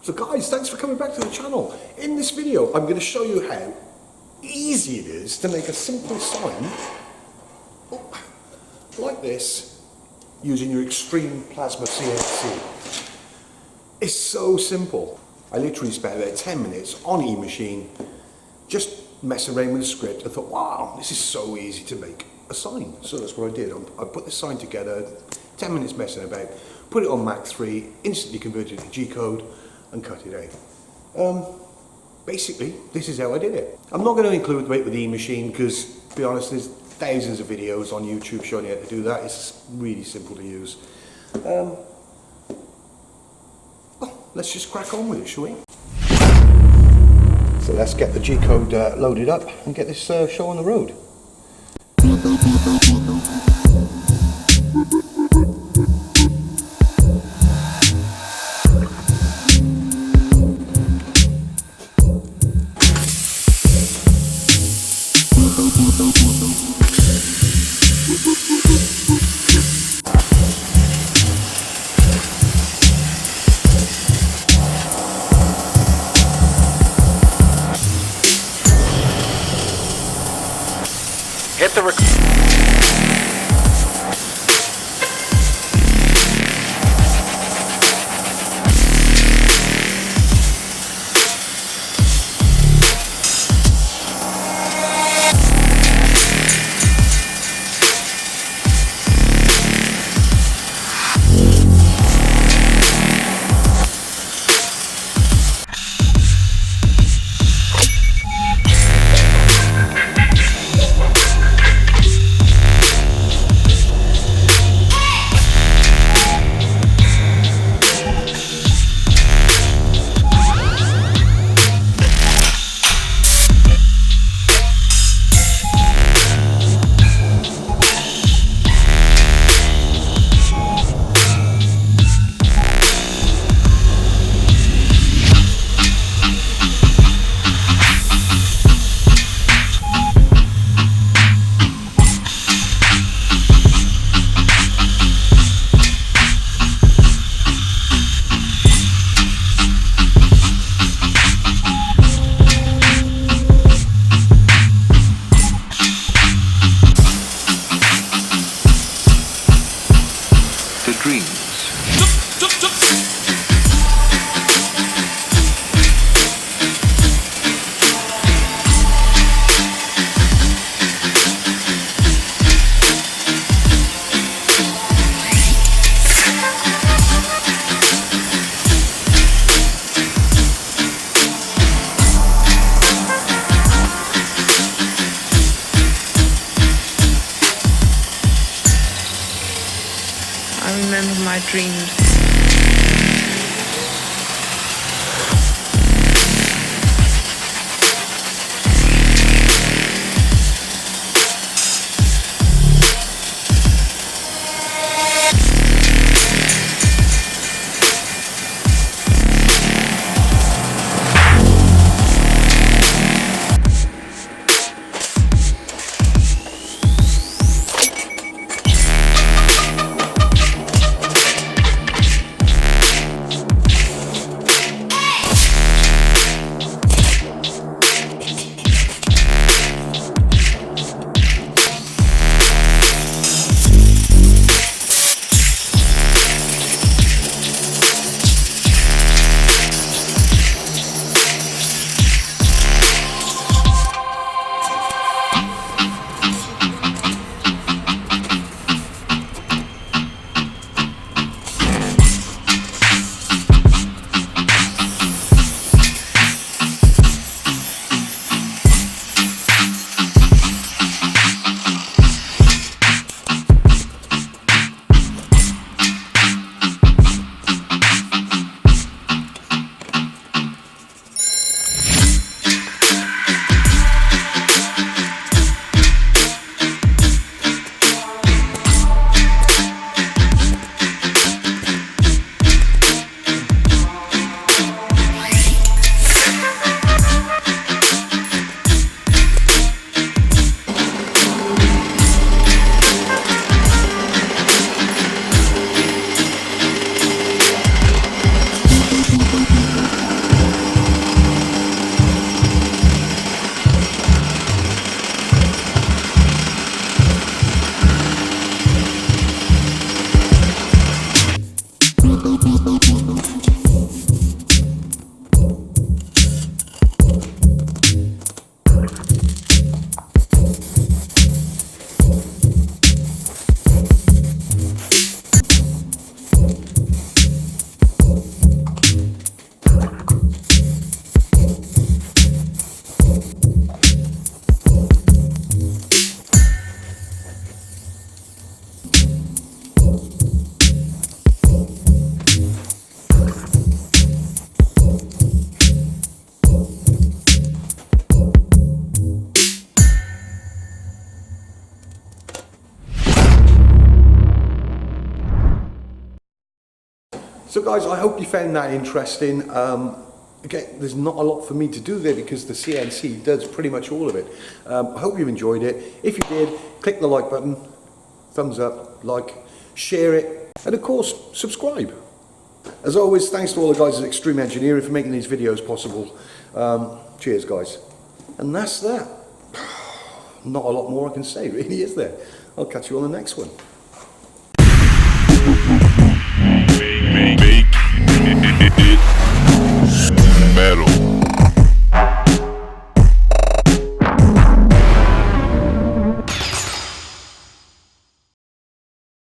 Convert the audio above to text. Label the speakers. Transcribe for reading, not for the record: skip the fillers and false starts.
Speaker 1: So guys, thanks for coming back to the channel. In this video, I'm going to show you how easy it is to make a simple sign like this using your Xtreme Plasma CNC. It's so simple. I literally spent about 10 minutes on eMachine just messing around with the script. I thought, wow, this is so easy to make a sign. So that's what I did. I put the sign together, 10 minutes messing about, put it on Mach 3, instantly converted it to G-code and cut it out. Basically, this is how I did it. I'm not going to include it with eMachine because, to be honest, there's thousands of videos on YouTube showing you how to do that. It's really simple to use. Let's just crack on with it, shall we? So let's get the G-code loaded up and get this show on the road.
Speaker 2: Hit the dreams.
Speaker 3: I remember my dreams.
Speaker 1: So guys, I hope you found that interesting. Again, there's not a lot for me to do there because the CNC does pretty much all of it. I hope you've enjoyed it. If you did, click the like button, thumbs up, like, share it, and of course, subscribe. As always, thanks to all the guys at Xtreme Engineering for making these videos possible. Cheers guys. And that's that. Not a lot more I can say really, is there? I'll catch you on the next one.